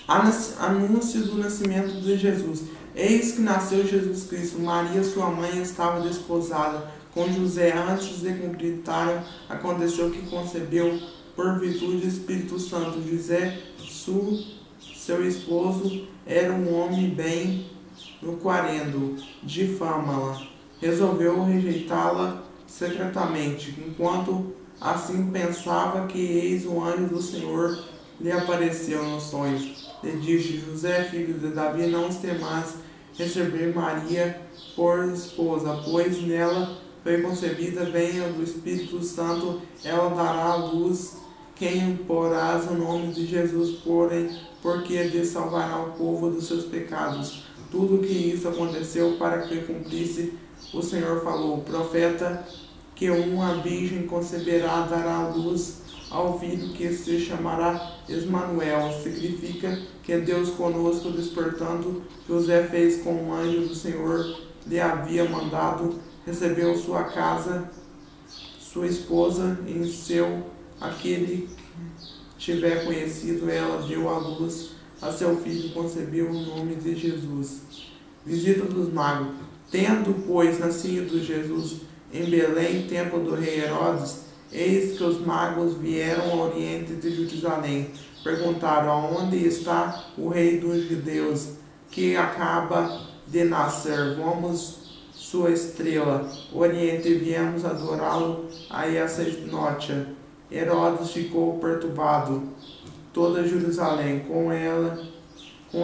Anúncio do nascimento de Jesus. Eis que nasceu Jesus Cristo. Maria, sua mãe, estava desposada com José. Antes de cumprimentarem, aconteceu que concebeu por virtude do Espírito Santo. José, seu esposo, era um homem bem no quarendo de fama. Resolveu rejeitá-la secretamente. Enquanto assim pensava, que eis o anjo do Senhor lhe apareceu nos sonhos. Lhe disse: José, filho de Davi, não temas receber Maria por esposa, pois nela foi concebida venha do Espírito Santo. Ela dará à luz quem porás o nome de Jesus, porque lhe salvará o povo dos seus pecados. Tudo que isso aconteceu para que cumprisse o Senhor falou, o profeta, que uma virgem conceberá, dará à luz ao filho, que se chamará Emanuel, significa que Deus conosco. Despertando, José fez como o anjo do Senhor lhe havia mandado, recebeu sua casa, sua esposa, em seu aquele tiver conhecido, ela deu à luz a seu filho, concebeu o nome de Jesus. Visita dos magos. Tendo, pois, nascido Jesus em Belém, tempo do rei Herodes, eis que os magos vieram ao oriente de Jerusalém. Perguntaram: aonde está o rei dos judeus, que acaba de nascer? Vamos sua estrela, oriente, e viemos adorá-lo a essa noite. Herodes ficou perturbado. Toda Jerusalém com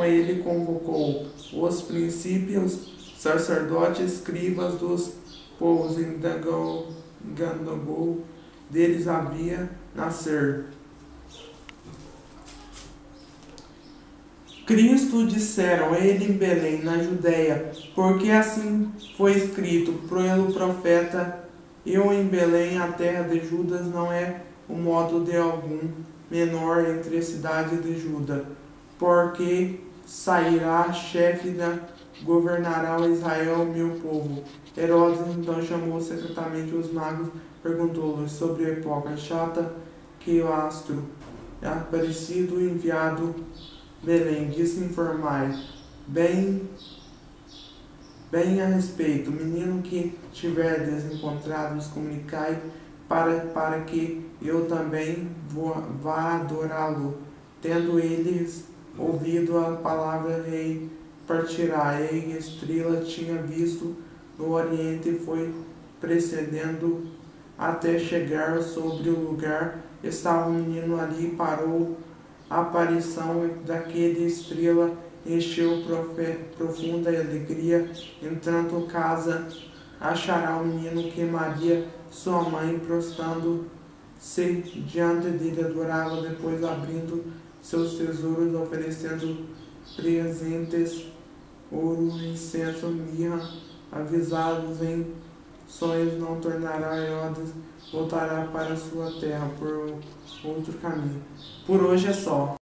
ele convocou os princípios, sacerdotes, escribas dos povos, indagou deles havia nascer Cristo. Disseram ele em Belém, na Judéia, porque assim foi escrito pelo profeta: eu em Belém, a terra de Judas, não é o modo de algum menor entre a cidade de Juda, porque sairá chefe governará o Israel, meu povo. Herodes então chamou secretamente os magos, perguntou-lhes sobre a época chata que o astro é aparecido, enviado Belém. Disse: informai bem a respeito. O menino que tiverdes encontrado, comunicai, para que eu também vá adorá-lo. Tendo eles ouvido a palavra, rei partirá. E a estrela tinha visto no oriente e foi precedendo até chegar sobre o lugar. Estava um menino ali, parou. A aparição daquela estrela encheu profunda alegria. Entrando casa, achará o menino que Maria, sua mãe, prostrando-se diante dele, adorava. Depois, abrindo seus tesouros, oferecendo presentes, ouro, incenso, mirra, avisados em sonhos, não tornará Herodes, voltará para sua terra por outro caminho. Por hoje é só.